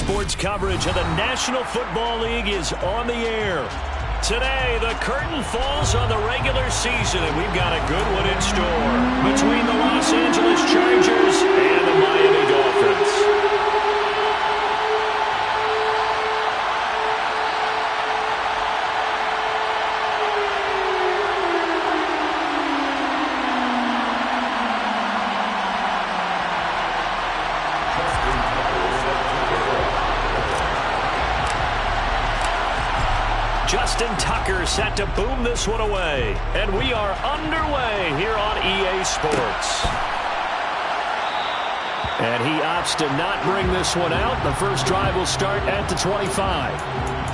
Sports coverage of the National Football League is on the air. Today, the curtain falls on the regular season, and we've got a good one in store between the Los Angeles Chargers and the Miami Dolphins. Justin Tucker set to boom this one away. And we are underway here on EA Sports. And he opts to not bring this one out. The first drive will start at the 25.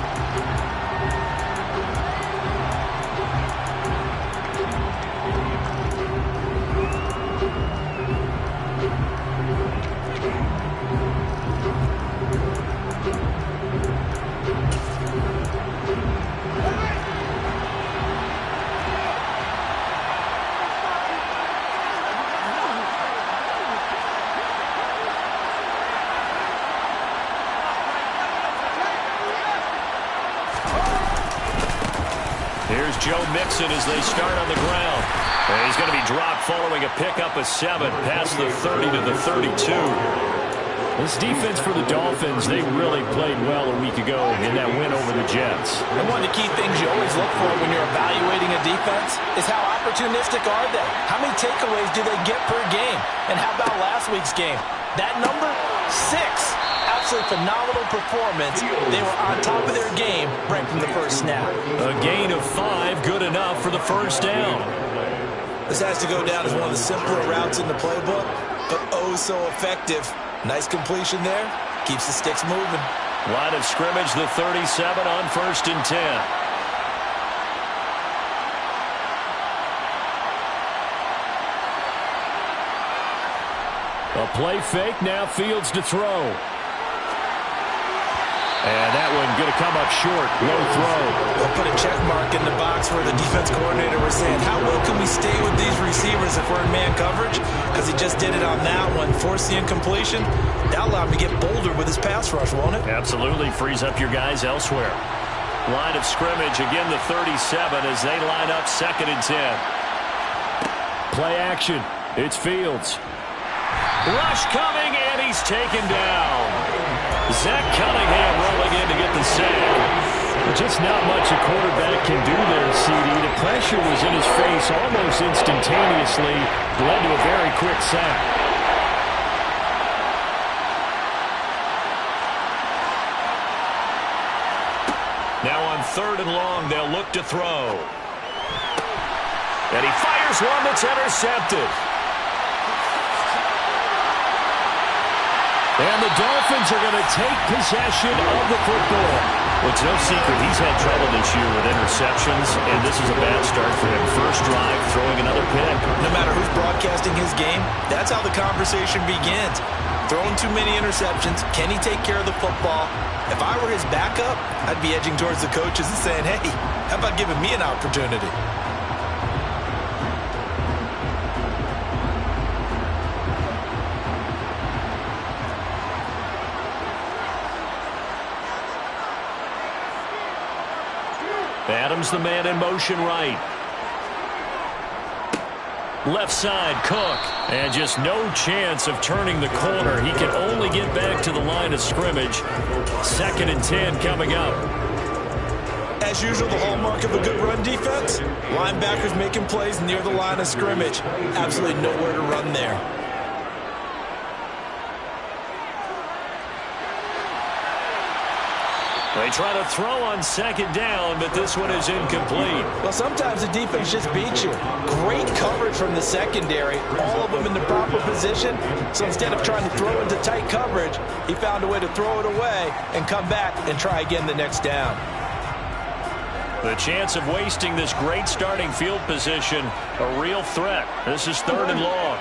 Here's Joe Mixon as they start on the ground. And he's going to be dropped following a pickup of 7 past the 30 to the 32. This defense for the Dolphins, they really played well a week ago in that win over the Jets. And one of the key things you always look for when you're evaluating a defense is how opportunistic are they? How many takeaways do they get per game? And how about last week's game? That number, 6. Absolutely phenomenal performance. They were on top of their game right from the first snap. A gain of 5, good enough for the first down. This has to go down as one of the simpler routes in the playbook, but oh so effective. Nice completion there. Keeps the sticks moving. Line of scrimmage, the 37 on 1st and 10. A play fake, now Fields to throw. And that one going to come up short. Low throw. They'll put a check mark in the box where the defense coordinator was saying, how well can we stay with these receivers if we're in man coverage? Because he just did it on that one. Forced the incompletion. That'll allow him to get bolder with his pass rush, won't it? Absolutely. Frees up your guys elsewhere. Line of scrimmage, again the 37 as they line up 2nd and 10. Play action. It's Fields. Rush coming, and he's taken down. Zach Cunningham rolling in to get the sack. Just not much a quarterback can do there, CD. The pressure was in his face almost instantaneously. Led to a very quick sack. Now on 3rd and long, they'll look to throw. And he fires one that's intercepted. And the Dolphins are going to take possession of the football. Well, it's no secret he's had trouble this year with interceptions, and this is a bad start for him. First drive, throwing another pick. No matter who's broadcasting his game, that's how the conversation begins. Throwing too many interceptions, can he take care of the football? If I were his backup, I'd be edging towards the coaches and saying, hey, how about giving me an opportunity? Adams the man in motion right. Left side, Cook. And just no chance of turning the corner. He can only get back to the line of scrimmage. 2nd and 10 coming up. As usual, the hallmark of a good run defense, linebackers making plays near the line of scrimmage. Absolutely nowhere to run there. They try to throw on 2nd down, but this one is incomplete. Well, sometimes the defense just beats you. Great coverage from the secondary, all of them in the proper position. So instead of trying to throw into tight coverage, he found a way to throw it away and come back and try again the next down. The chance of wasting this great starting field position, a real threat. This is 3rd and long.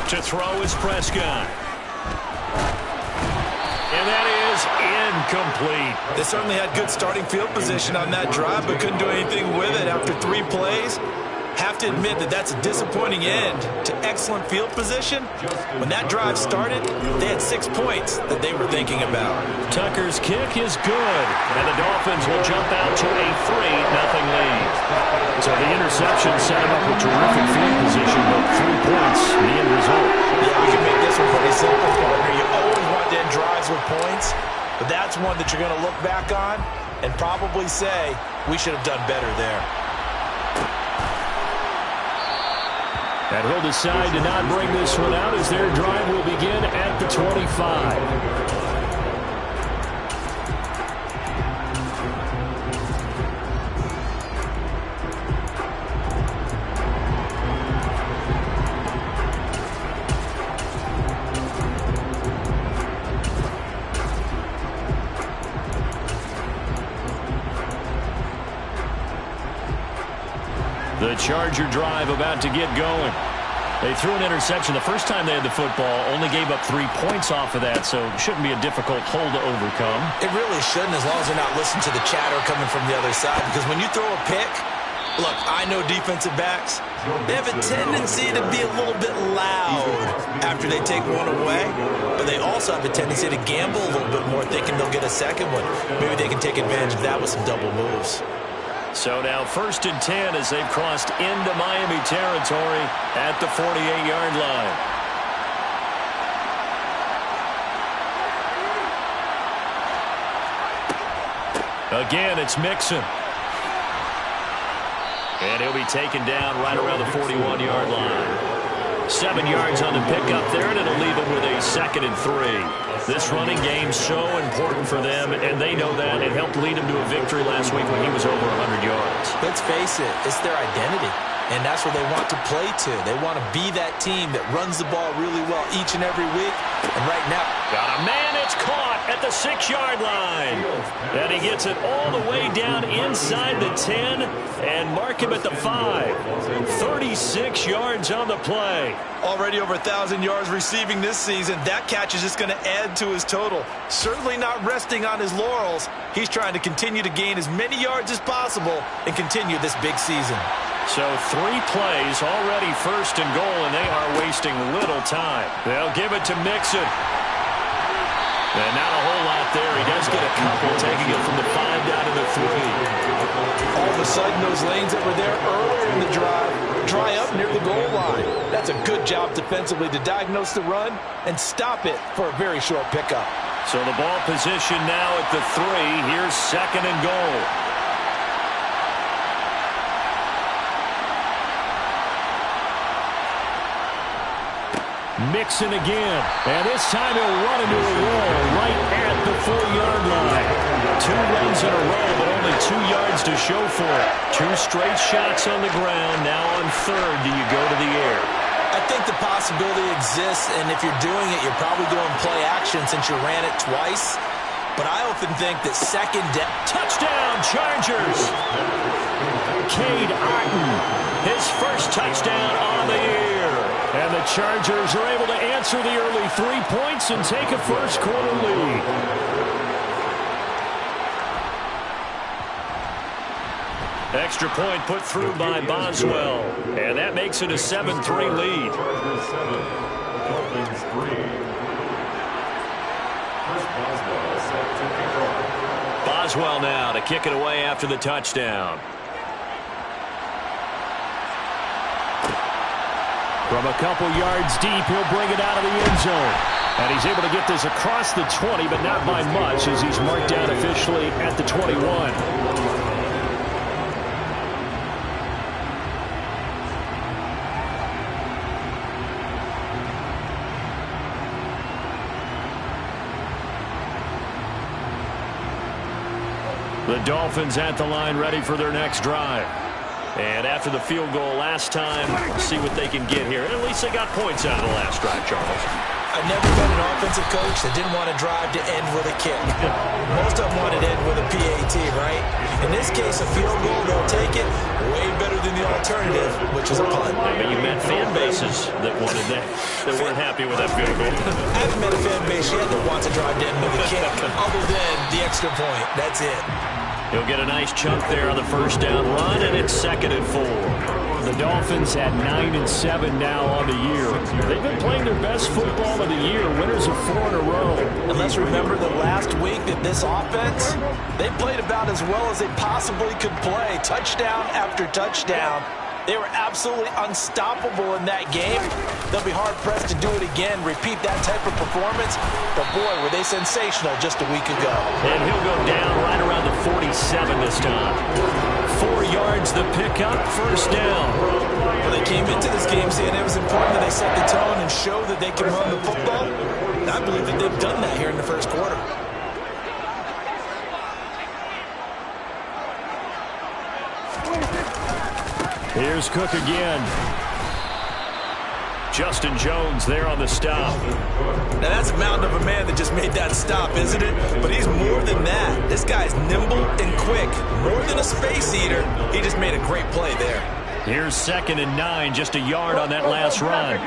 To throw is Prescott. And that is incomplete. They certainly had good starting field position on that drive, but couldn't do anything with it after 3 plays. Have to admit that that's a disappointing end to excellent field position. When that drive started, they had 6 points that they were thinking about. Tucker's kick is good, and the Dolphins will jump out to a 3-0 lead. So the interception set him up with terrific field position, but 3 points, the end result. Yeah, we can make this one pretty simple, partner. You always want to end drives with points, but that's one that you're going to look back on and probably say, we should have done better there. And he'll decide to not bring this one out as their drive will begin at the 25. The Charger drive about to get going. They threw an interception the first time they had the football, only gave up 3 points off of that, so it shouldn't be a difficult hole to overcome. It really shouldn't, as long as they're not listening to the chatter coming from the other side, because when you throw a pick, look, I know defensive backs, they have a tendency to be a little bit loud after they take one away, but they also have a tendency to gamble a little bit more, thinking they'll get a second one. Maybe they can take advantage of that with some double moves. So now 1st and 10 as they've crossed into Miami territory at the 48-yard line. Again, it's Mixon. And he'll be taken down right around the 41-yard line. 7 yards on the pickup there, and it'll leave him with a 2nd and 3. This running game's so important for them, and they know that. It helped lead him to a victory last week when he was over 100 yards. Let's face it, it's their identity, and that's where they want to play to. They want to be that team that runs the ball really well each and every week, and right now, got a man, it's caught at the 6-yard line. And he gets it all the way down inside the 10 and mark him at the 5. 36 yards on the play. Already over 1,000 yards receiving this season. That catch is just going to add to his total. Certainly not resting on his laurels. He's trying to continue to gain as many yards as possible and continue this big season. So 3 plays, already 1st and goal, and they are wasting little time. They'll give it to Mixon. And not a whole lot there. He does get a couple, taking it from the 5 down to the 3. All of a sudden, those lanes that were there earlier in the drive dry up near the goal line. That's a good job defensively to diagnose the run and stop it for a very short pickup. So the ball position now at the 3. Here's 2nd and goal. Mixon again, and this time he'll run into a wall right at the 4-yard line. 2 runs in a row, but only 2 yards to show for it. 2 straight shots on the ground. Now on 3rd, do you go to the air? I think the possibility exists, and if you're doing it, you're probably going play action since you ran it twice. But I often think that second down. Touchdown, Chargers! Cade Otton, his first touchdown on the year. And the Chargers are able to answer the early 3 points and take a first-quarter lead. Extra point put through by Boswell. And that makes it a 7-3 lead. Boswell now to kick it away after the touchdown. From a couple yards deep, he'll bring it out of the end zone. And he's able to get this across the 20, but not by much as he's marked down officially at the 21. The Dolphins at the line ready for their next drive. And after the field goal last time, see what they can get here. At least they got points out of the last drive, Charles. I've never been an offensive coach that didn't want to drive to end with a kick. Most of them wanted to end with a PAT, right? In this case, a field goal, they'll take it way better than the alternative, which is a punt. But you met fan bases that wanted that weren't happy with that field goal. I haven't met a fan base yet that wants to drive to end with a kick, other than the extra point. That's it. He'll get a nice chunk there on the first down run, and it's 2nd and 4. The Dolphins at 9-7 now on the year. They've been playing their best football of the year, winners of 4 in a row. And let's remember that last week that this offense, they played about as well as they possibly could play. Touchdown after touchdown. They were absolutely unstoppable in that game. They'll be hard-pressed to do it again, repeat that type of performance. But, boy, were they sensational just a week ago. And he'll go down right around the 47 this time. 4 yards the pickup, first down. Well, they came into this game saying it was important that they set the tone and show that they can run the football. And I believe that they've done that here in the first quarter. Here's Cook again. Justin Jones there on the stop. Now that's a mountain of a man that just made that stop, isn't it? But he's more than that. This guy's nimble and quick. More than a space eater. He just made a great play there. Here's 2nd and 9, just a yard on that last run.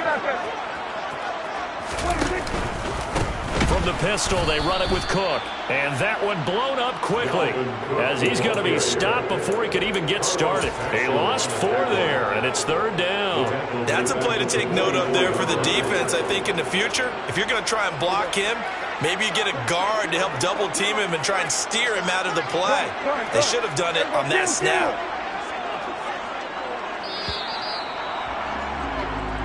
From the pistol, they run it with Cook. And that one blown up quickly as he's going to be stopped before he could even get started. He lost 4 there, and it's 3rd down. That's a play to take note of there for the defense, I think, in the future. If you're going to try and block him, maybe you get a guard to help double-team him and try and steer him out of the play. They should have done it on that snap.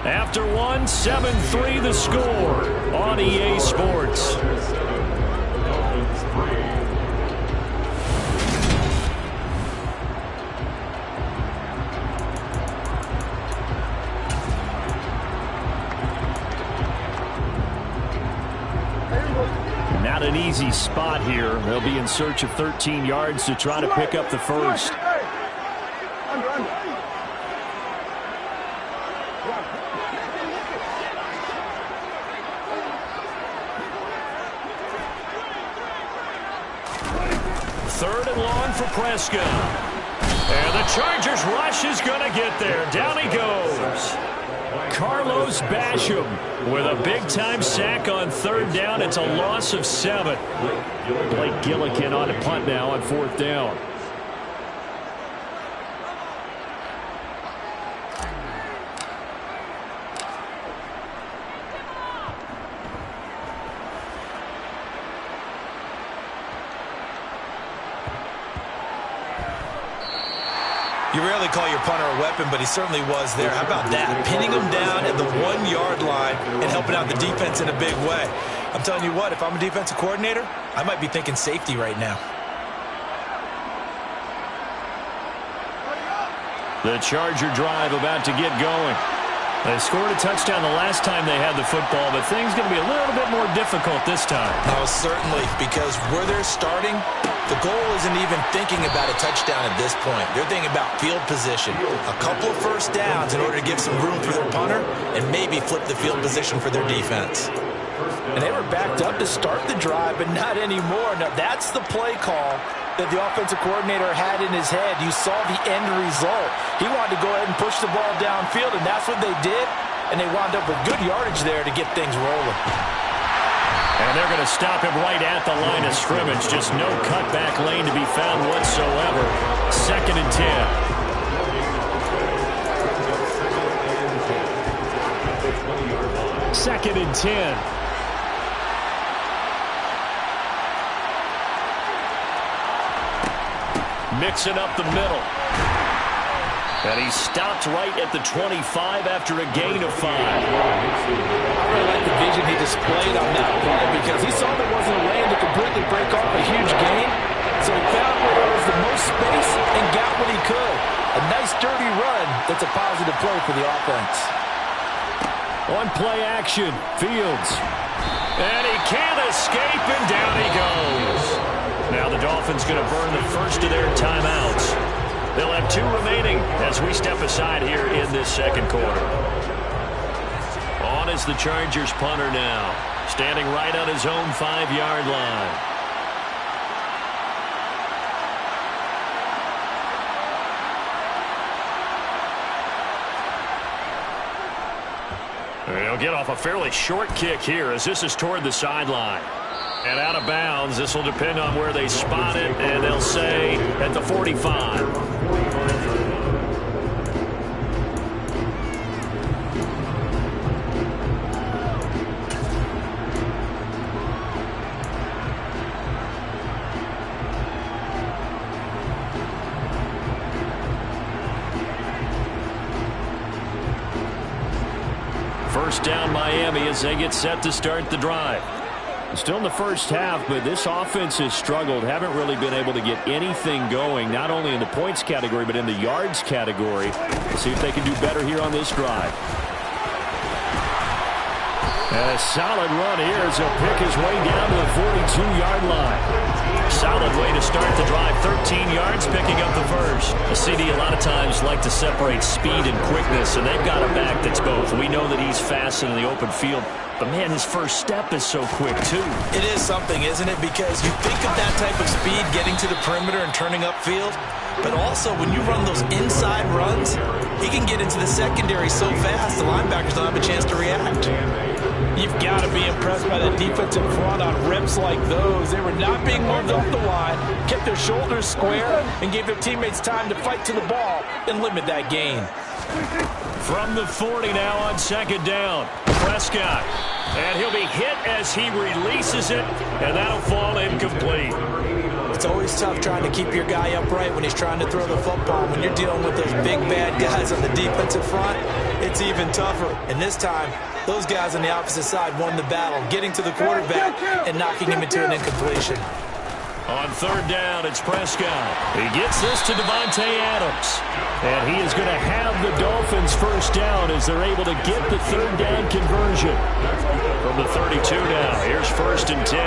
After 1, 7-3 the score on EA Sports. Not an easy spot here. They'll be in search of 13 yards to try to pick up the first. Third and long for Prescott. And the Chargers rush is going to get there. Down he goes. Carlos Basham with a big-time sack on 3rd down. It's a loss of 7. Blake Gillikin on a punt now on 4th down. You rarely call your punter a weapon, but he certainly was there. How about that? Pinning him down at the 1-yard line and helping out the defense in a big way. I'm telling you what, if I'm a defensive coordinator, I might be thinking safety right now. The Charger drive about to get going. They scored a touchdown the last time they had the football, but things going to be a little bit more difficult this time. Oh, certainly, because where they're starting, the goal isn't even thinking about a touchdown at this point. They're thinking about field position. A couple of first downs in order to give some room for their punter and maybe flip the field position for their defense. And they were backed up to start the drive, but not anymore. Now, that's the play call that the offensive coordinator had in his head. You saw the end result. He wanted to go ahead and push the ball downfield, and that's what they did. And they wound up with good yardage there to get things rolling. And they're going to stop him right at the line of scrimmage. Just no cutback lane to be found whatsoever. 2nd and 10. 2nd and 10. Mixing up the middle. And he stopped right at the 25 after a gain of 5. I really like the vision he displayed on that play because he saw there wasn't a lane to completely break off a huge gain. So he found where there was the most space and got what he could. A nice dirty run that's a positive play for the offense. On play action, Fields. And he can't escape, and down he goes. Now the Dolphins going to burn the first of their timeouts. They'll have 2 remaining as we step aside here in this second quarter. On is the Chargers punter now, standing right on his own 5-yard line. They'll get off a fairly short kick here as this is toward the sideline. And out of bounds, this will depend on where they spot it, and they'll say at the 45. First down Miami as they get set to start the drive. Still in the first half, but this offense has struggled. Haven't really been able to get anything going, not only in the points category, but in the yards category. We'll see if they can do better here on this drive. And a solid run here as he'll pick his way down to the 42-yard line. Solid way to start the drive. 13 yards, picking up the first. A CD a lot of times like to separate speed and quickness, and they've got a back that's both. We know that he's fast in the open field, but, man, his first step is so quick, too. It is something, isn't it? Because you think of that type of speed getting to the perimeter and turning upfield, but also when you run those inside runs, he can get into the secondary so fast the linebackers don't have a chance to react. You've got to be impressed by the defensive front on rips like those. They were not being moved off the line, kept their shoulders square, and gave their teammates time to fight to the ball and limit that gain. From the 40 now on second down, Prescott. And he'll be hit as he releases it, and that'll fall incomplete. It's always tough trying to keep your guy upright when he's trying to throw the football. When you're dealing with those big, bad guys on the defensive front, it's even tougher. And this time, those guys on the opposite side won the battle, getting to the quarterback and knocking him into an incompletion. On third down, it's Prescott. He gets this to Devontae Adams. And he is going to have the Dolphins first down as they're able to get the third down conversion. From the 32 now, here's first and 10.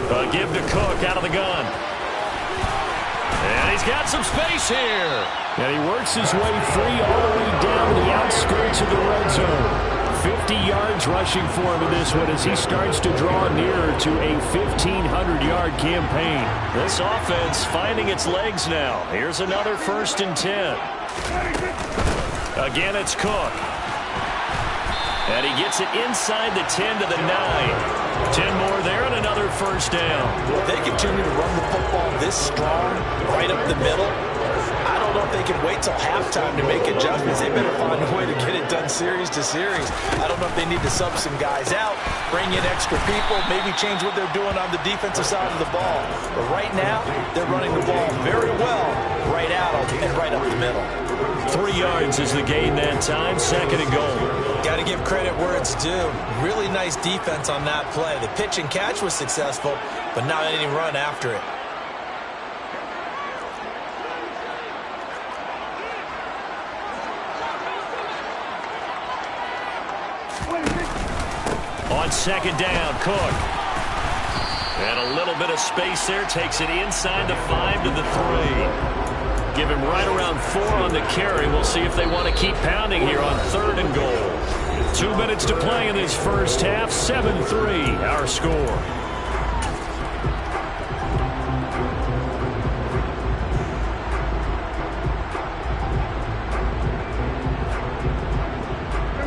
A give to Cook out of the gun. And he's got some space here. And he works his way free all the way down to the outskirts of the red zone. 50 yards rushing for him in this one as he starts to draw nearer to a 1,500-yard campaign. This offense finding its legs now. Here's another first and 10. Again, it's Cook. And he gets it inside the 10 to the 9. 10 more there and another first down. If they continue to run the football this strong, right up the middle, I don't know if they can wait till halftime to make adjustments. They better find a way to get it done series to series. I don't know if they need to sub some guys out, bring in extra people, maybe change what they're doing on the defensive side of the ball. But right now, they're running the ball very well, right out and right up the middle. 3 yards is the gain that time, second and goal. Got to give credit where it's due. Really nice defense on that play. The pitch and catch was successful, but not any run after it. On second down, Cook. And a little bit of space there. Takes it inside the 5 to the 3. Give him right around 4 on the carry. We'll see if they want to keep pounding here on third and goal. 2 minutes to play in this first half. 7-3, our score.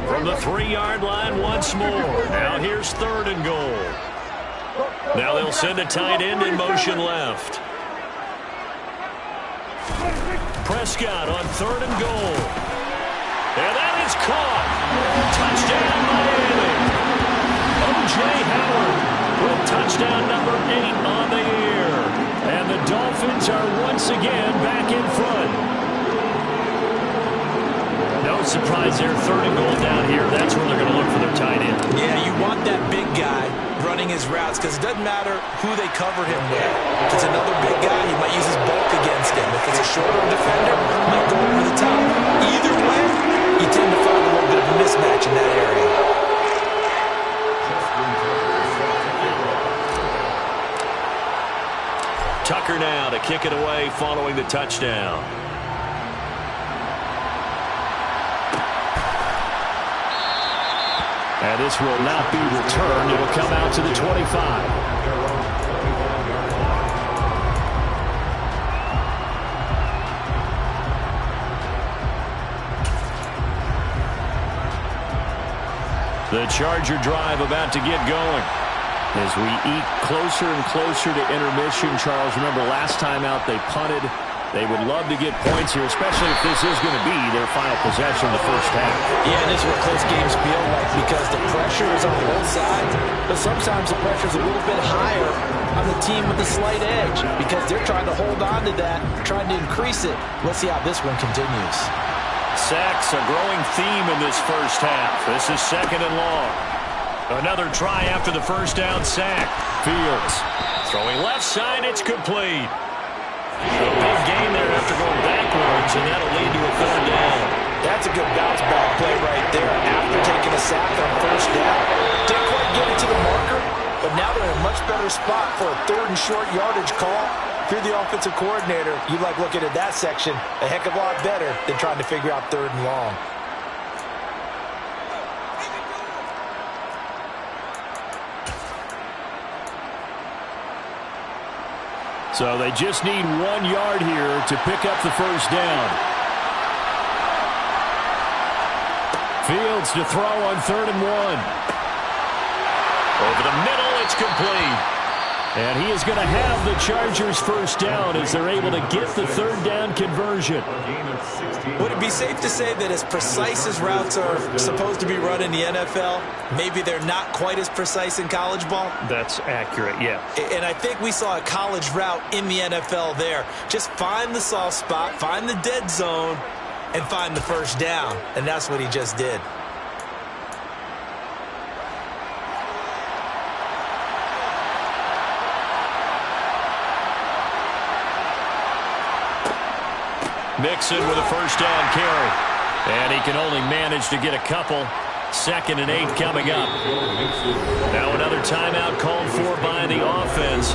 From the 3-yard line once more. Now here's third and goal. Now they'll send a tight end in motion left. Prescott on third and goal. And that is caught. Touchdown, Miami. O.J. Howard with touchdown number 8 on the year. And the Dolphins are once again back in front. No surprise there, third and goal down here. That's where they're going to look for their tight end. Yeah, you want that big guy running his routes because it doesn't matter who they cover him with. If it's another big guy, he might use his bulk against him. If it's a shorter defender, he might go over the top. Either way, you tend to find a little bit of a mismatch in that area. Tucker now to kick it away following the touchdown. And this will not be returned. It will come out to the 25. The Charger drive about to get going. As we eat closer and closer to intermission, Charles, remember last time out they punted. They would love to get points here, especially if this is going to be their final possession of the first half. Yeah, and this is what close games feel like because the pressure is on both sides, but sometimes the pressure is a little bit higher on the team with the slight edge because they're trying to hold on to that, trying to increase it. Let's see how this one continues. Sacks, a growing theme in this first half. This is 2nd and long. Another try after the first down sack. Fields throwing left side. It's complete. A big gain there after going backwards, and that'll lead to a 3rd down. That's a good bounce back play right there after taking a sack on 1st down. Didn't quite get it to the marker, but now they're in a much better spot for a 3rd and short yardage call. If you're the offensive coordinator, you like looking at that section a heck of a lot better than trying to figure out 3rd and long. So they just need 1 yard here to pick up the 1st down. Fields to throw on 3rd and 1. Over the middle, it's complete. And he is going to have the Chargers' 1st down as they're able to get the 3rd down conversion. Would it be safe to say that as precise as routes are supposed to be run in the NFL, maybe they're not quite as precise in college ball? That's accurate, yeah. And I think we saw a college route in the NFL there. Just find the soft spot, find the dead zone, and find the 1st down. And that's what he just did. Mixon with a 1st down carry. And he can only manage to get a couple. 2nd and 8 coming up. Now another timeout called for by the offense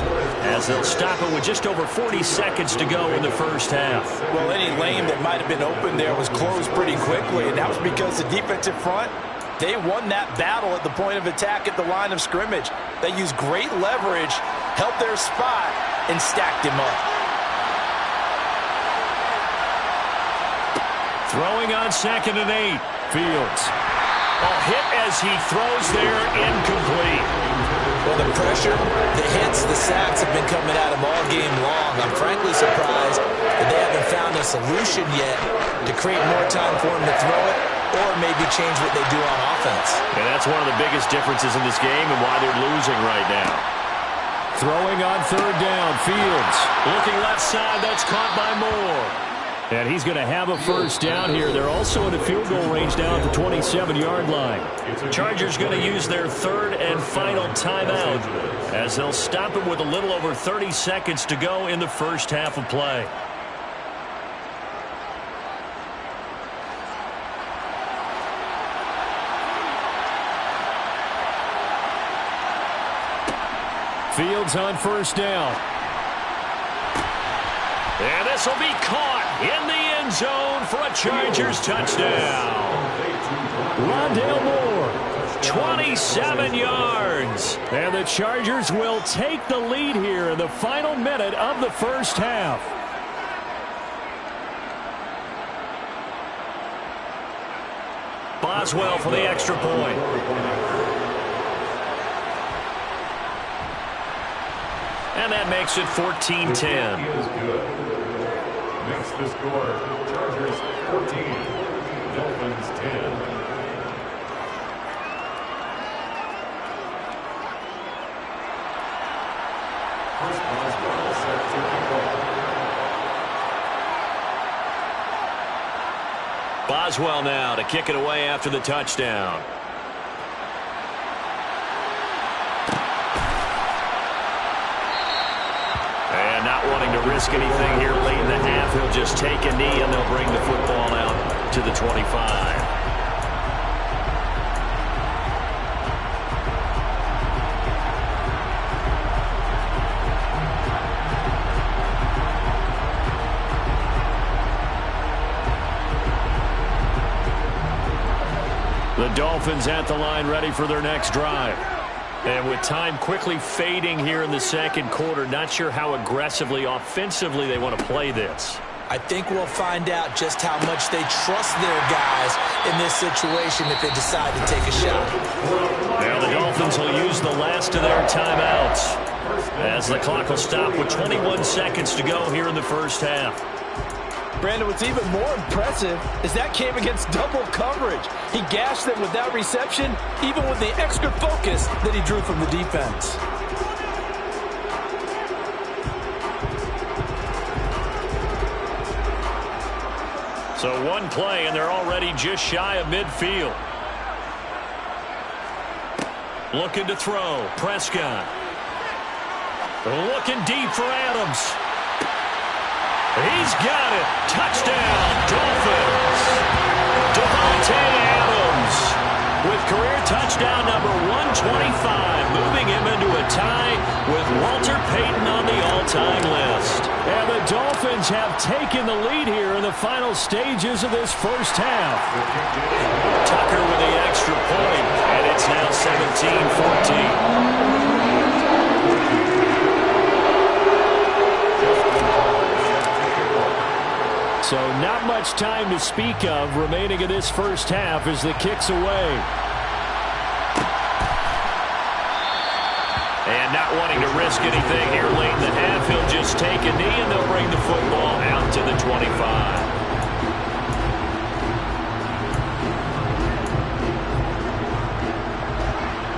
as they'll stop it with just over 40 seconds to go in the first half. Well, any lane that might have been open there was closed pretty quickly, and that was because the defensive front, they won that battle at the point of attack at the line of scrimmage. They used great leverage, held their spot, and stacked him up. Throwing on 2nd and 8. Fields. A hit as he throws there, incomplete. Well, the pressure, the hits, the sacks have been coming at him all game long. I'm frankly surprised that they haven't found a solution yet to create more time for him to throw it or maybe change what they do on offense. And that's one of the biggest differences in this game and why they're losing right now. Throwing on 3rd down. Fields looking left side. That's caught by Moore. And he's going to have a 1st down here. They're also in a field goal range down at the 27-yard line. Chargers going to use their 3rd and final timeout as they'll stop it with a little over 30 seconds to go in the first half of play. Fields on 1st down. And this will be caught in the end zone for a Chargers touchdown. Rondale Moore, 27 yards. And the Chargers will take the lead here in the final minute of the first half. Boswell for the extra point. And that makes it 14-10. Makes the score Chargers 14, Dolphins 10. First Boswell set to kick off. Boswell now to kick it away after the touchdown. And not wanting to risk anything here late in the half, he'll just take a knee and they'll bring the football out to the 25. The Dolphins at the line ready for their next drive. And with time quickly fading here in the second quarter, not sure how aggressively, offensively they want to play this. I think we'll find out just how much they trust their guys in this situation if they decide to take a shot. Now the Dolphins will use the last of their timeouts as the clock will stop with 21 seconds to go here in the first half. Brandon, what's even more impressive is that came against double coverage. He gashed them with that reception, even with the extra focus that he drew from the defense. So one play, and they're already just shy of midfield. Looking to throw. Prescott. Looking deep for Adams. He's got it. Touchdown, Dolphins. Devontae Adams with career touchdown number 125, moving him into a tie with Walter Payton on the all-time list. And the Dolphins have taken the lead here in the final stages of this first half. Tucker with the extra point, and it's now 17-14. So not much time to speak of remaining in this first half as the kick's away. And not wanting to risk anything here late in the half, he'll just take a knee and they'll bring the football out to the 25.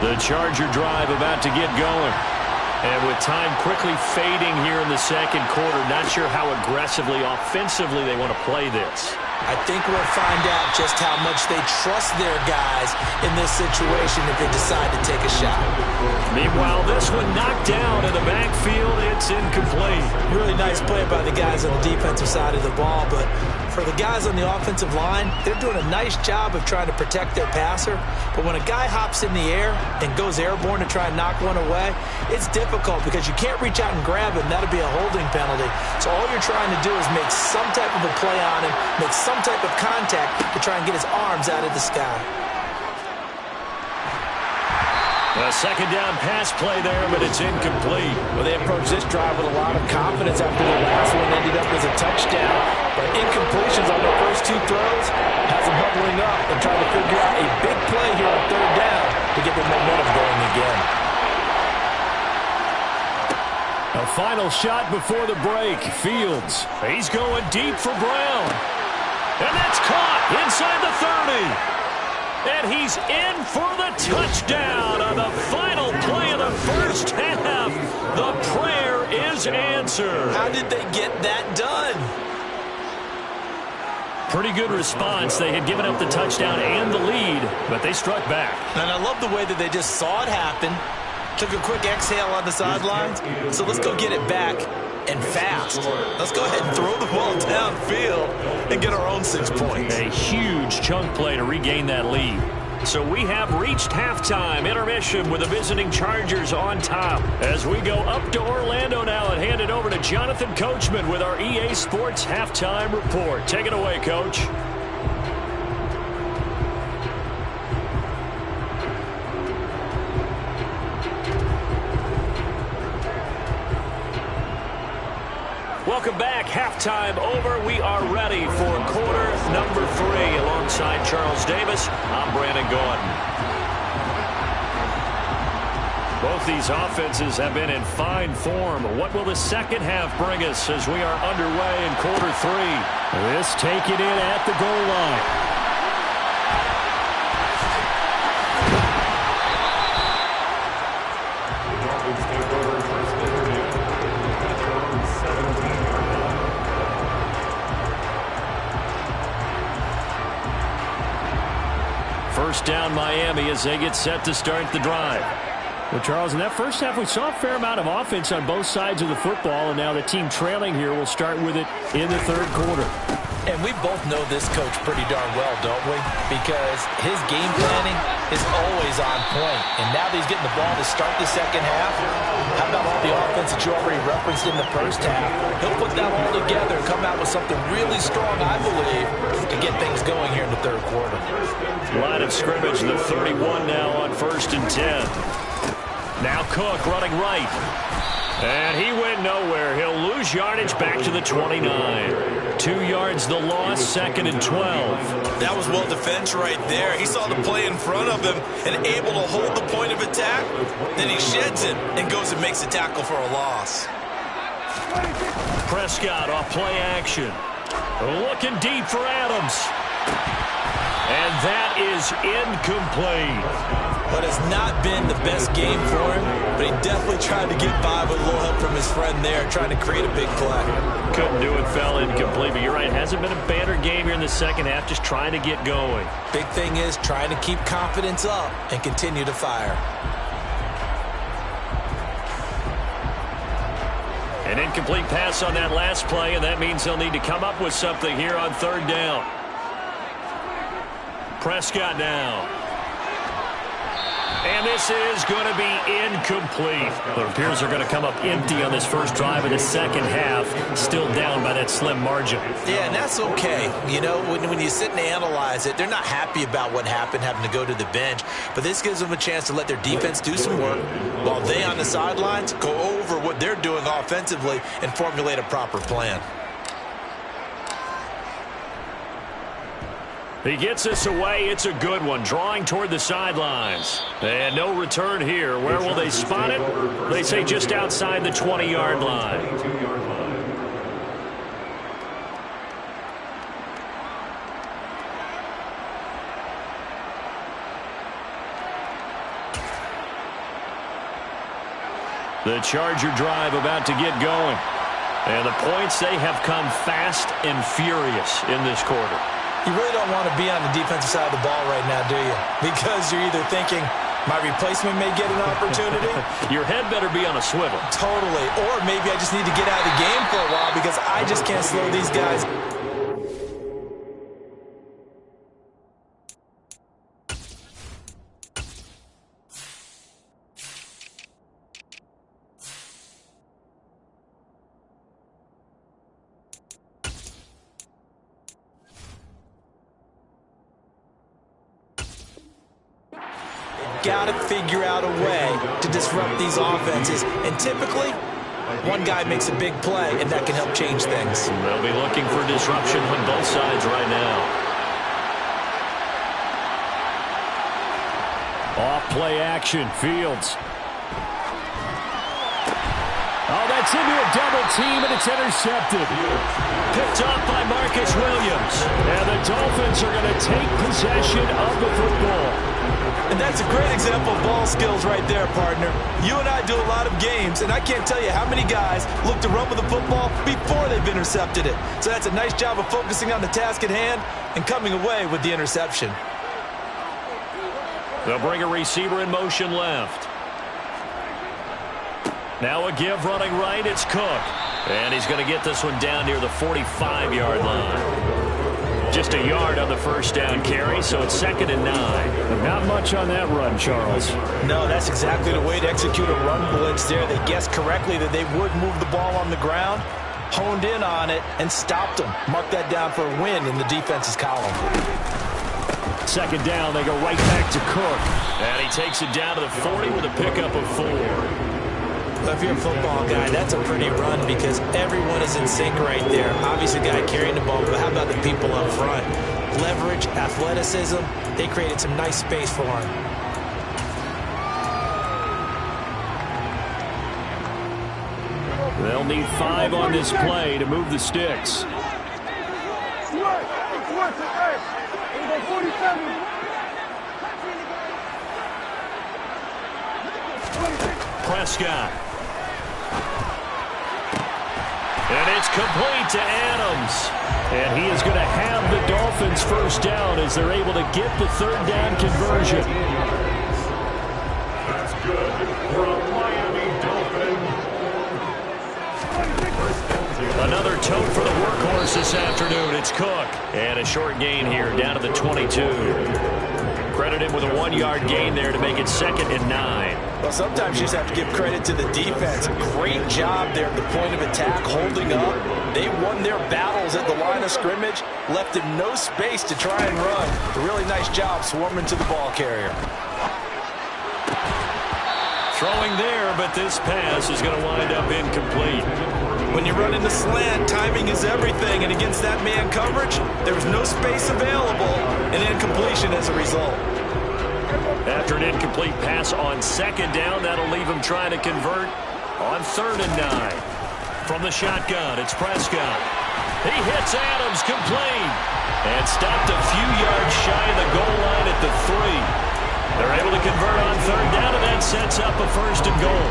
The Charger drive about to get going. And with time quickly fading here in the second quarter, not sure how aggressively, offensively they want to play this. I think we'll find out just how much they trust their guys in this situation if they decide to take a shot. Meanwhile, this one knocked down in the backfield. It's incomplete. Really nice play by the guys on the defensive side of the ball, but for the guys on the offensive line, they're doing a nice job of trying to protect their passer. But when a guy hops in the air and goes airborne to try and knock one away, it's difficult because you can't reach out and grab him. That'll be a holding penalty. So all you're trying to do is make some type of a play on him, make some type of contact to try and get his arms out of the sky. A second down pass play there, but it's incomplete. Well, they approached this drive with a lot of confidence after the last one ended up as a touchdown. But incompletions on their first two throws has them huddling up and trying to figure out a big play here on third down to get the momentum going again. A final shot before the break. Fields. He's going deep for Brown. And that's caught inside the 30. And he's in for the touchdown on the final play of the first half. The prayer is answered. How did they get that done? Pretty good response. They had given up the touchdown and the lead, but they struck back. And I love the way that they just saw it happen, took a quick exhale on the sidelines. So let's go get it back and fast. Let's go ahead and throw the ball downfield and get our own 6 points. A huge chunk play to regain that lead. So we have reached halftime intermission with the visiting Chargers on top. As we go up to Orlando now and hand it over to Jonathan Coachman with our EA Sports halftime report. Take it away, Coach. Welcome back. Halftime over. We are ready for quarter number 3. Alongside Charles Davis, I'm Brandon Gordon. Both these offenses have been in fine form. What will the second half bring us as we are underway in quarter 3? This taken in at the goal line. First down Miami as they get set to start the drive. Well, Charles, in that first half, we saw a fair amount of offense on both sides of the football, and now the team trailing here will start with it in the third quarter. And we both know this coach pretty darn well, don't we? Because his game planning is always on point. And now that he's getting the ball to start the second half, how about all the offense that you already referenced in the first half? He'll put that all together and come out with something really strong, I believe, to get things going here in the third quarter. Line of scrimmage, the 31 now on 1st and 10. Now Cook running right. And he went nowhere. He'll lose yardage back to the 29. 2 yards the loss, 2nd and 12. That was well defense right there. He saw the play in front of him and able to hold the point of attack. Then he sheds it and goes and makes a tackle for a loss. Prescott off play action. Looking deep for Adams. And that is incomplete. But it's not been the best game for him, but he definitely tried to get by with a little help from his friend there, trying to create a big play. couldn't do it, fell incomplete. But you're right, hasn't been a banner game here in the second half, just trying to get going. Big thing is trying to keep confidence up and continue to fire. An incomplete pass on that last play, and that means they'll need to come up with something here on third down. Prescott now. And this is going to be incomplete. It appears they're going to come up empty on this first drive of the second half, still down by that slim margin. Yeah, and that's okay. You know, when you sit and analyze it, they're not happy about what happened, having to go to the bench. But this gives them a chance to let their defense do some work while they on the sidelines go over what they're doing offensively and formulate a proper plan. He gets this away. It's a good one. Drawing toward the sidelines. And no return here. Where will they spot it? They say just outside the 20-yard line. The Charger drive about to get going. And the points, they have come fast and furious in this quarter. You really don't want to be on the defensive side of the ball right now, do you? Because you're either thinking, my replacement may get an opportunity. Your head better be on a swivel. Totally. Or maybe I just need to get out of the game for a while because I just can't slow these guys. Got to figure out a way to disrupt these offenses. And typically, one guy makes a big play, and that can help change things. They'll be looking for disruption on both sides right now. Off play action, Fields. Oh, that's into a double team, and it's intercepted. Picked up by Marcus Williams. And the Dolphins are going to take possession of the football. And that's a great example of ball skills right there, partner. You and I do a lot of games, and I can't tell you how many guys look to run with the football before they've intercepted it. So that's a nice job of focusing on the task at hand and coming away with the interception. They'll bring a receiver in motion left. Now a give running right, it's Cook. And he's going to get this one down near the 45-yard line. Just a yard on the first down carry, so it's 2nd and 9. Not much on that run, Charles. No, that's exactly the way to execute a run blitz there. They guessed correctly that they would move the ball on the ground, honed in on it, and stopped them. Mark that down for a win in the defense's column. 2nd down, they go right back to Cook. And he takes it down to the 40 with a pickup of 4. If you're a football guy, that's a pretty run because everyone is in sync right there. Obviously, the guy carrying the ball, but how about the people up front? Leverage, athleticism, they created some nice space for him. They'll need 5 on this play to move the sticks. Prescott. And it's complete to Adams. And he is going to have the Dolphins first down as they're able to get the 3rd down conversion. That's good for a Miami Dolphin. Another tote for the workhorse this afternoon. It's Cook. And a short gain here down to the 22. Credit him with a 1-yard gain there to make it 2nd and 9. Well, sometimes you just have to give credit to the defense. Great job there at the point of attack, holding up. They won their battles at the line of scrimmage, left him no space to try and run. A really nice job swarming to the ball carrier. Throwing there, but this pass is going to wind up incomplete. When you run in the slant, timing is everything, and against that man coverage, there was no space available, and incompletion as a result. After an incomplete pass on 2nd down, that'll leave him trying to convert on 3rd and 9. From the shotgun, it's Prescott. He hits Adams complete and stopped a few yards shy of the goal line at the 3. They're able to convert on 3rd down, and that sets up a 1st and goal.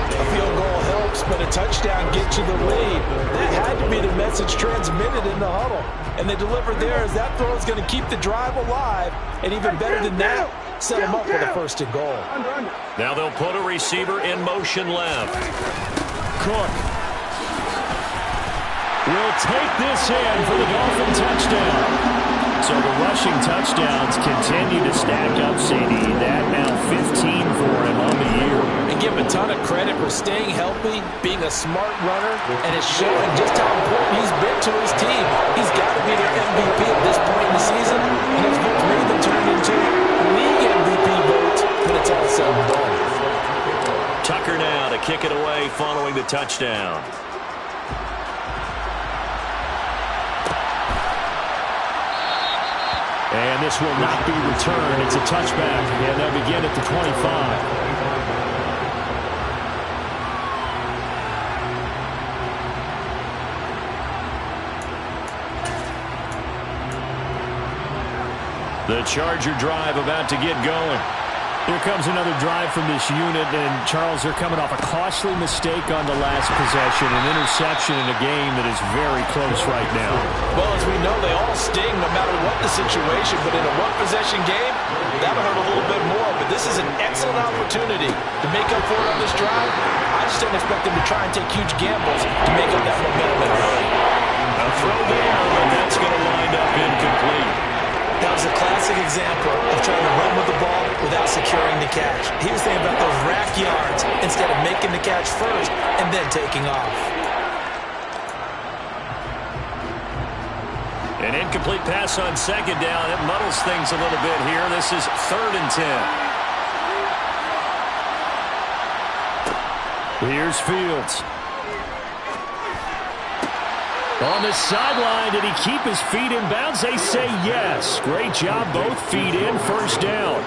A field goal helps, but a touchdown gets you the lead. That had to be the message transmitted in the huddle. And they delivered there as that throw is going to keep the drive alive. And even better than that, set them up with a first and goal. Now they'll put a receiver in motion left. Cook will take this in for the Dolphin touchdown. So the rushing touchdowns continue to stack up, CD. That now 15 for him on the year. And give him a ton of credit for staying healthy, being a smart runner, and it's showing just how important he's been to his team. He's got to be their MVP at this point in the season, and those votes may have turned into league MVP votes when it's all said and done. Tucker now to kick it away following the touchdown. And this will not be returned. It's a touchback, and they'll begin at the 25. The Charger drive about to get going. Here comes another drive from this unit, and Charles, they're coming off a costly mistake on the last possession, an interception in a game that is very close right now. Well, as we know, they all sting no matter what the situation, but in a one-possession game, that'll hurt a little bit more. But this is an excellent opportunity to make up for it on this drive. I just don't expect them to try and take huge gambles to make up that momentum in a hurry. A throw there, but that's going to wind up incomplete. That was a classic example of trying to run with the ball without securing the catch. He was thinking about those rack yards instead of making the catch first and then taking off. An incomplete pass on second down. It muddles things a little bit here. This is 3rd and 10. Here's Fields. On the sideline, did he keep his feet in bounds? They say yes. Great job, both feet in, first down.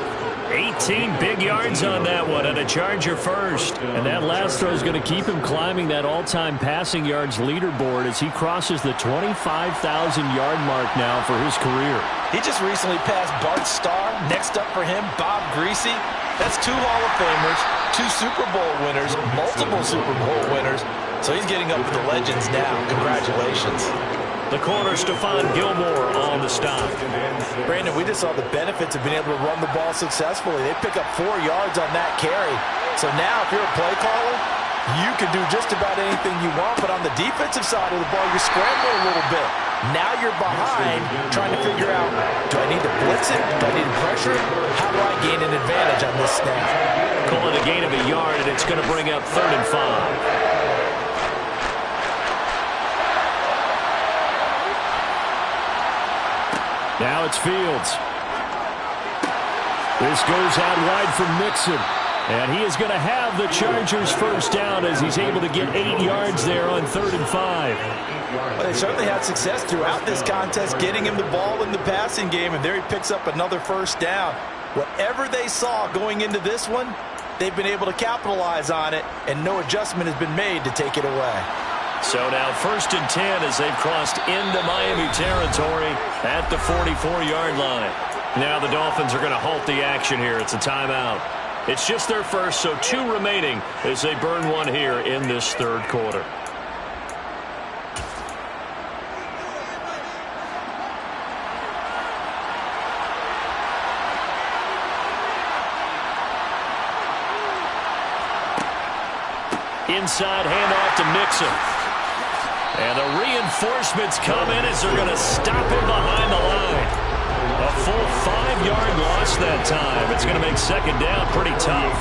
18 big yards on that one, and a Charger first. And that last throw is going to keep him climbing that all-time passing yards leaderboard as he crosses the 25,000-yard mark now for his career. He just recently passed Bart Starr. Next up for him, Bob Greasy. That's 2 Hall of Famers, 2 Super Bowl winners, multiple Super Bowl winners. So he's getting up with the legends now. Congratulations. The corner, Stephon Gilmore on the stop. Brandon, we just saw the benefits of being able to run the ball successfully. They pick up 4 yards on that carry. So now if you're a play caller, you can do just about anything you want. But on the defensive side of the ball, you're scrambling a little bit. Now you're behind trying to figure out, do I need to blitz it? Do I need to pressure it? How do I gain an advantage on this snap? Calling a gain of a yard, and it's going to bring up 3rd and 5. Now it's Fields. This goes out wide from Mixon. And he is going to have the Chargers first down as he's able to get 8 yards there on 3rd and 5. Well, they certainly had success throughout this contest getting him the ball in the passing game, and there he picks up another first down. Whatever they saw going into this one, they've been able to capitalize on it, and no adjustment has been made to take it away. So now 1st and 10 as they've crossed into Miami territory at the 44-yard line. Now the Dolphins are going to halt the action here. It's a timeout. It's just their first, so 2 remaining as they burn one here in this 3rd quarter. Inside handoff to Mixon. And the reinforcements come in as they're going to stop him behind the line. A full 5-yard loss that time. It's going to make 2nd down pretty tough.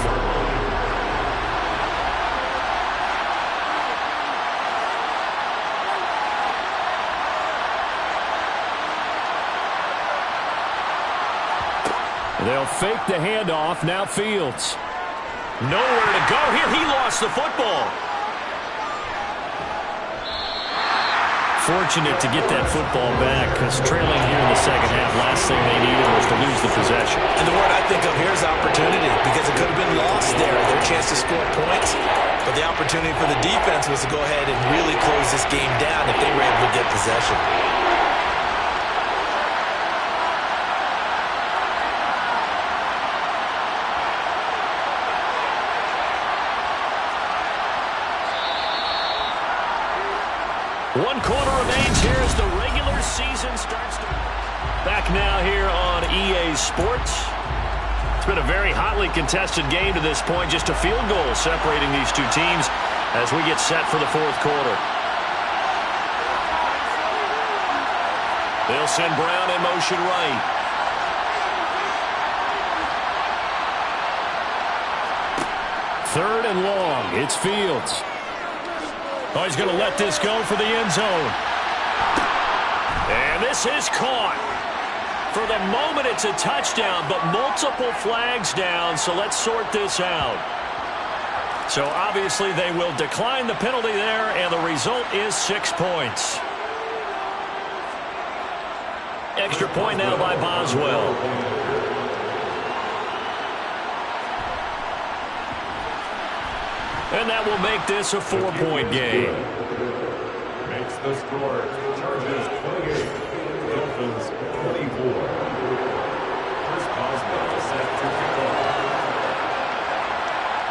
They'll fake the handoff. Now Fields. Nowhere to go here. He lost the football. Fortunate to get that football back because trailing here in the second half, last thing they needed was to lose the possession. And the word I think of here is opportunity because it could have been lost there, their chance to score points. But the opportunity for the defense was to go ahead and really close this game down if they were able to get possession. 1 quarter remains here as the regular season starts to... Back now here on EA Sports. It's been a very hotly contested game to this point. Just a field goal separating these two teams as we get set for the 4th quarter. They'll send Brown in motion right. Third and long. It's Fields. Oh, he's going to let this go for the end zone. And this is caught. For the moment, it's a touchdown, but multiple flags down, so let's sort this out. So obviously they will decline the penalty there, and the result is 6 points. Extra point now by Boswell. And that will make this a 4-point game. Makes the score. Chargers 28, Dolphins 24. Chris Boswell set to kick off.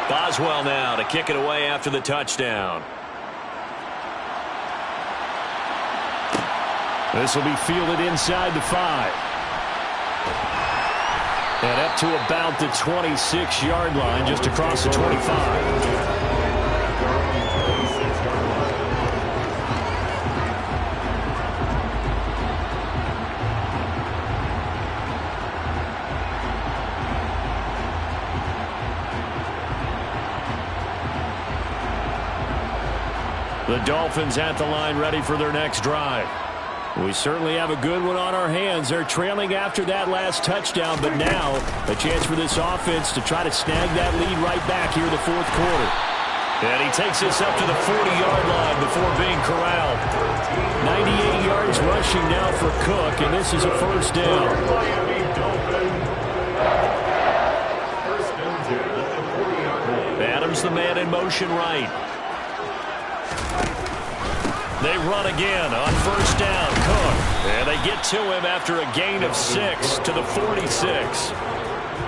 Boswell now to kick it away after the touchdown. This will be fielded inside the 5. And up to about the 26-yard line, just across the 25. The Dolphins at the line ready for their next drive. We certainly have a good one on our hands. They're trailing after that last touchdown, but now a chance for this offense to try to snag that lead right back here in the 4th quarter. And he takes this up to the 40-yard line before being corralled. 98 yards rushing now for Cook, and this is a first down. Adams the man in motion right. They run again on first down. Cook. And they get to him after a gain of 6 to the 46.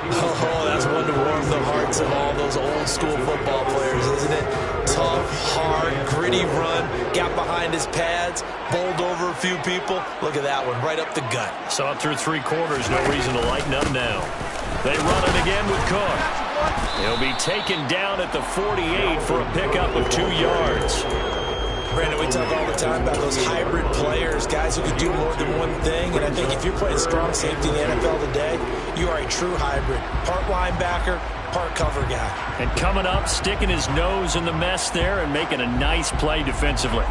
Oh, that's one to warm the hearts of all those old school football players, isn't it? Tough, hard, gritty run. Got behind his pads, bowled over a few people. Look at that one, right up the gut. Saw it through 3 quarters. No reason to lighten up now. They run it again with Cook. He'll be taken down at the 48 for a pickup of 2 yards. Brandon, we talk all the time about those hybrid players, guys who can do more than one thing, and I think if you're playing strong safety in the NFL today, you are a true hybrid. Part linebacker, part cover guy. And coming up, sticking his nose in the mess there and making a nice play defensively.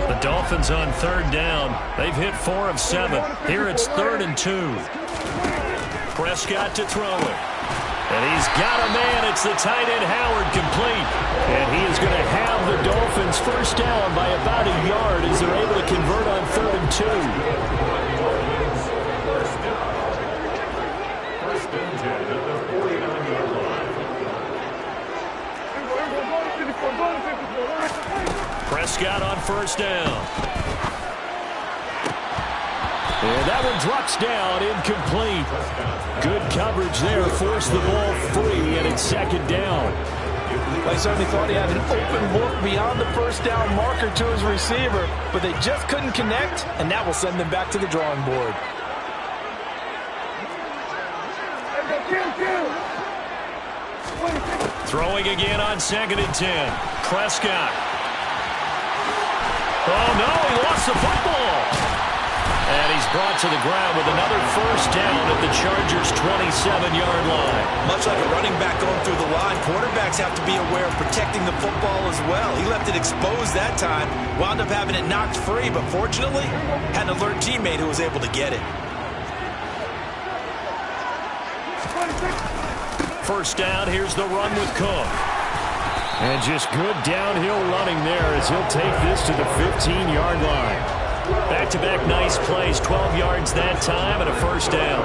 The Dolphins on third down. They've hit 4 of 7. Here it's 3rd and 2. Prescott to throw it. And he's got a man. It's the tight end Howard complete. And he is going to have the Dolphins first down by about a yard as they're able to convert on 3rd and 2. First and 10 at the 49-yard line. Prescott on first down. And that one drops down, incomplete. Good coverage there, forced the ball free, and it's 2nd down. They certainly thought he had an open look beyond the first down marker to his receiver, but they just couldn't connect, and that will send them back to the drawing board. Throwing again on 2nd and 10. Prescott. Oh, no, he lost the football. And he's brought to the ground with another first down at the Chargers' 27-yard line. Much like a running back going through the line, quarterbacks have to be aware of protecting the football as well. He left it exposed that time, wound up having it knocked free, but fortunately, had an alert teammate who was able to get it. First down, here's the run with Cook. And just good downhill running there as he'll take this to the 15-yard line. Back-to-back nice plays, 12 yards that time and a first down.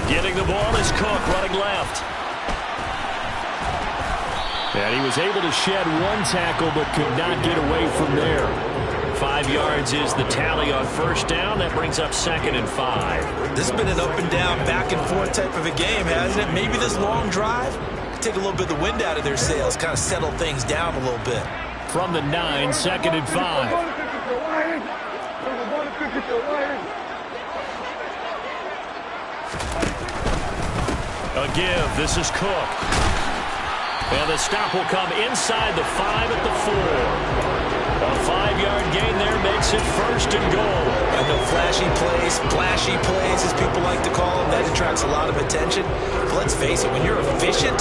Getting the ball is Cook running left. And he was able to shed 1 tackle but could not get away from there. 5 yards is the tally on first down. That brings up 2nd and 5. This has been an up and down, back and forth type of a game, hasn't it? Maybe this long drive could take a little bit of the wind out of their sails, kind of settle things down a little bit. From the 9, 2nd and 5. A give. This is Cook. And the stop will come inside the 5 at the 4. A 5-yard gain there makes it 1st and goal. And no flashy plays, as people like to call them. That attracts a lot of attention. But let's face it, when you're efficient,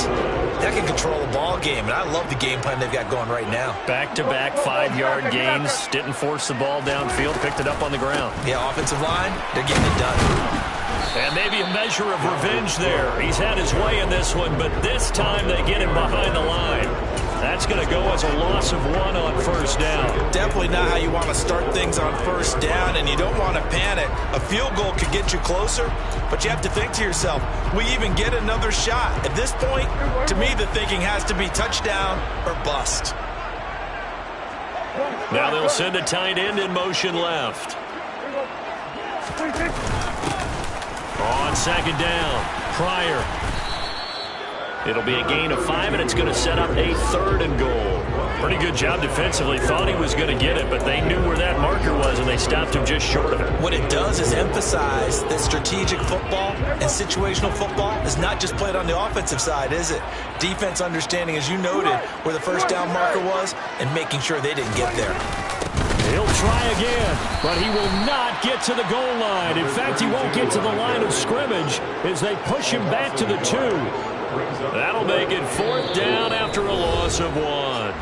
that can control a ball game. And I love the game plan they've got going right now. Back-to-back 5-yard gains. Didn't force the ball downfield. Picked it up on the ground. Yeah, offensive line, they're getting it done. And maybe a measure of revenge there. He's had his way in this one, but this time they get him behind the line. That's going to go as a loss of 1 on first down. Definitely not how you want to start things on first down, and you don't want to panic. A field goal could get you closer, but you have to think to yourself, we even get another shot. At this point, to me, the thinking has to be touchdown or bust. Now they'll send a tight end in motion left. On 2nd down, Pryor. It'll be a gain of 5, and it's going to set up a 3rd and goal. Pretty good job defensively. Thought he was going to get it, but they knew where that marker was, and they stopped him just short of it. What it does is emphasize that strategic football and situational football is not just played on the offensive side, is it? Defense understanding, as you noted, where the first down marker was and making sure they didn't get there. He'll try again, but he will not get to the goal line. In fact, he won't get to the line of scrimmage as they push him back to the 2. That'll make it 4th down after a loss of 1.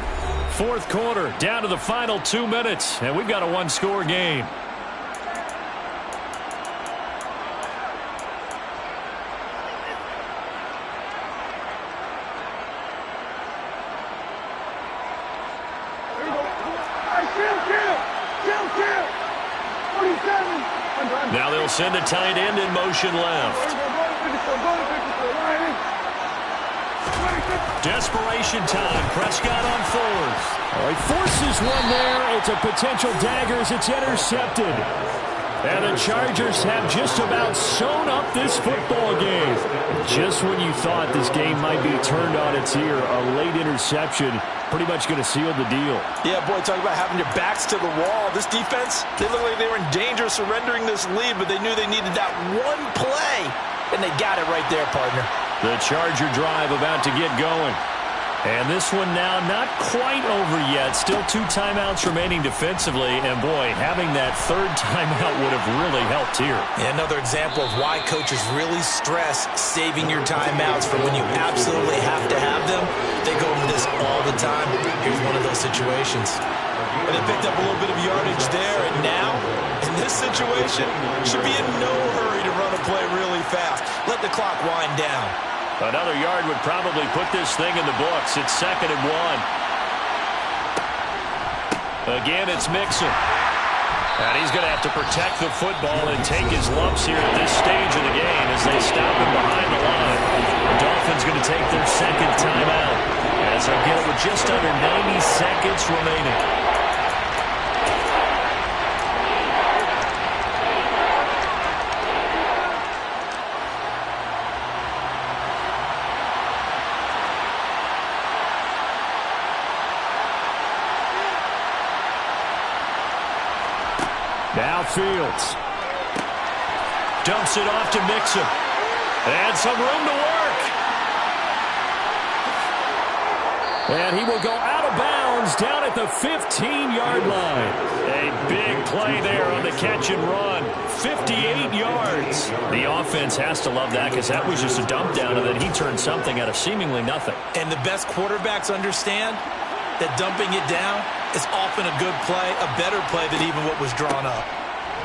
4th quarter, down to the final 2 minutes, and we've got a 1-score game. Now they'll send a tight end in motion left. Desperation time. Prescott on 4th. Oh, he forces one there. It's a potential dagger as it's intercepted. And the Chargers have just about sewn up this football game. Just when you thought this game might be turned on its ear, a late interception pretty much going to seal the deal. Yeah, boy, talk about having your backs to the wall. This defense, they look like they were in danger of surrendering this lead, but they knew they needed that one play, and they got it right there, partner. The Charger drive about to get going. And this one now not quite over yet. Still 2 timeouts remaining defensively. And, boy, having that 3rd timeout would have really helped here. Yeah, another example of why coaches really stress saving your timeouts for when you absolutely have to have them. They go over this all the time. Here's one of those situations. And they picked up a little bit of yardage there. And now, in this situation, should be in no hurry to run a play really fast. Let the clock wind down. Another yard would probably put this thing in the books. It's 2nd and 1. Again, it's Mixon. And he's going to have to protect the football and take his lumps here at this stage of the game as they stop him behind the line. The Dolphins going to take their 2nd timeout as they'll get it with just under 90 seconds remaining. Now Fields. Dumps it off to Mixon. And some room to work. And he will go out of bounds down at the 15-yard line. A big play there on the catch and run. 58 yards. The offense has to love that because that was just a dump down, and then he turned something out of seemingly nothing. And the best quarterbacks understand that dumping it down is often a good play, a better play than even what was drawn up.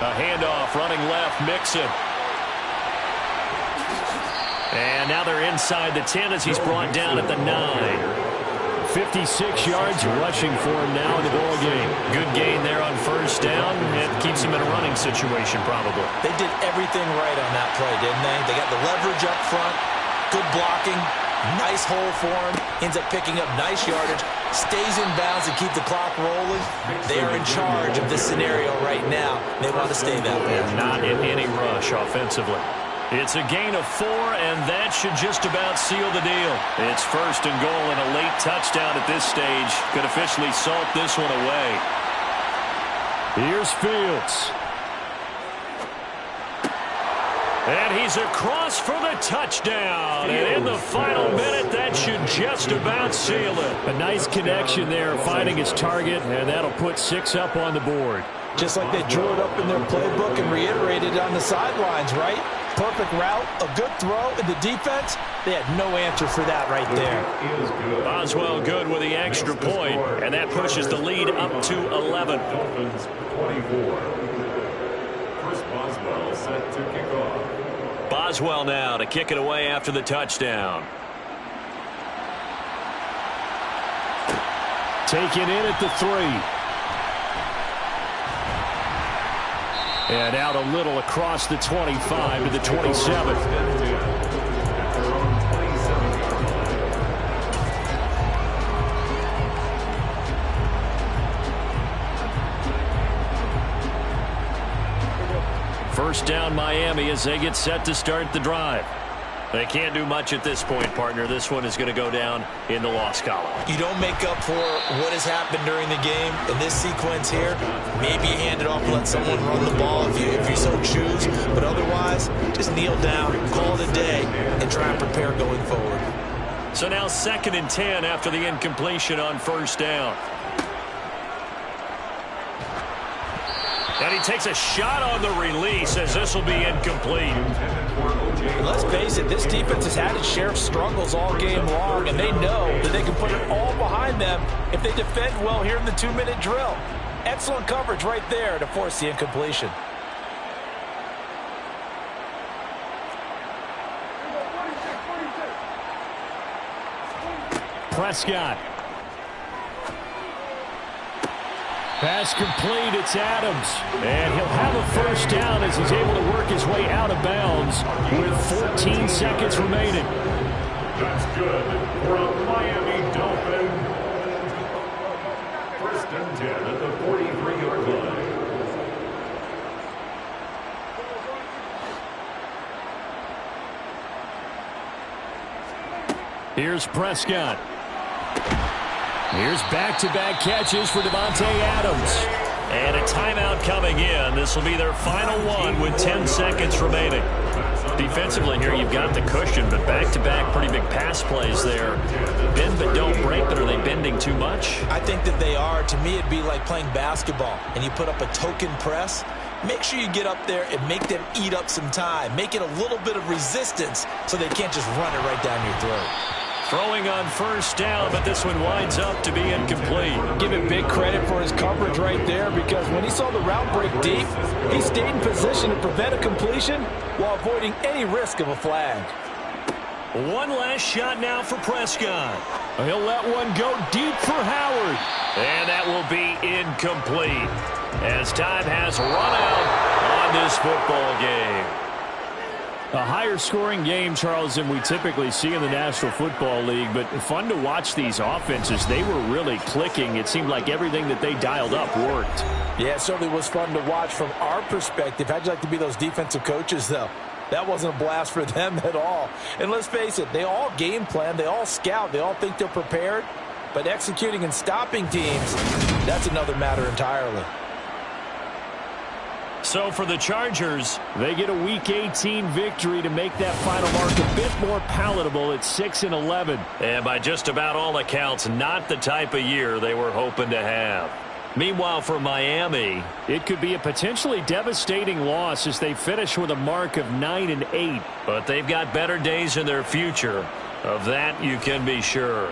A handoff running left, Mixon. And now they're inside the 10 as he's brought down at the 9. 56 yards rushing for him now in the ball game. Good gain there on first down. It keeps him in a running situation probably. They did everything right on that play, didn't they? They got the leverage up front, good blocking, nice hole for him. Ends up picking up nice yardage. stays in bounds and keep the clock rolling, they are in charge of this scenario right now. They want to stay that way. And not in any rush offensively. It's a gain of 4, and that should just about seal the deal. It's 1st and goal, and a late touchdown at this stage could officially salt this one away. Here's Fields. And he's across for the touchdown. And in the final minute, that should just about seal it. A nice connection there, finding his target, and that'll put 6 up on the board. Just like they drew it up in their playbook and reiterated it on the sidelines, right? Perfect route, a good throw, and the defense, they had no answer for that right there. Boswell good with the extra point, and that pushes the lead up to 11. Dolphins 24. Chris Boswell set to kick off. Boswell now to kick it away after the touchdown. Taken in at the 3. And out a little across the 25 to the 27. First down Miami as they get set to start the drive. They can't do much at this point, partner. This one is going to go down in the loss column. You don't make up for what has happened during the game. In this sequence here, maybe you hand it off and let someone run the ball if you so choose. But otherwise, just kneel down, call it a day, and try and prepare going forward. So now 2nd and 10 after the incompletion on 1st down. And he takes a shot on the release as this will be incomplete. Let's face it, this defense has had its share of struggles all game long, and they know that they can put it all behind them if they defend well here in the 2-minute drill. Excellent coverage right there to force the incompletion. Prescott. Pass complete, it's Adams. And he'll have a 1st down as he's able to work his way out of bounds with 14 seconds remaining. That's good for a Miami Dolphin. 1st and 10 at the 43-yard line. Here's Prescott. Here's back-to-back catches for Devontae Adams. And a timeout coming in. This will be their final one with 10 seconds remaining. Defensively here, you've got the cushion, but back-to-back pretty big pass plays there. Bend but don't break, but are they bending too much? I think that they are. To me, it'd be like playing basketball, and you put up a token press. Make sure you get up there and make them eat up some time. Make it a little bit of resistance so they can't just run it right down your throat. Throwing on 1st down, but this one winds up to be incomplete. Give him big credit for his coverage right there, because when he saw the route break deep, he stayed in position to prevent a completion while avoiding any risk of a flag. One last shot now for Prescott. He'll let one go deep for Howard. And that will be incomplete as time has run out on this football game. A higher scoring game, Charles, than we typically see in the National Football League, but fun to watch these offenses. They were really clicking. It seemed like everything that they dialed up worked. Yeah, it certainly was fun to watch from our perspective. How'd you like to be those defensive coaches, though? That wasn't a blast for them at all. And let's face it, they all game plan, they all scout, they all think they're prepared, but executing and stopping teams, that's another matter entirely. So for the Chargers, they get a Week 18 victory to make that final mark a bit more palatable at 6-11. And by just about all accounts, not the type of year they were hoping to have. Meanwhile, for Miami, it could be a potentially devastating loss as they finish with a mark of 9-8. But they've got better days in their future. Of that, you can be sure.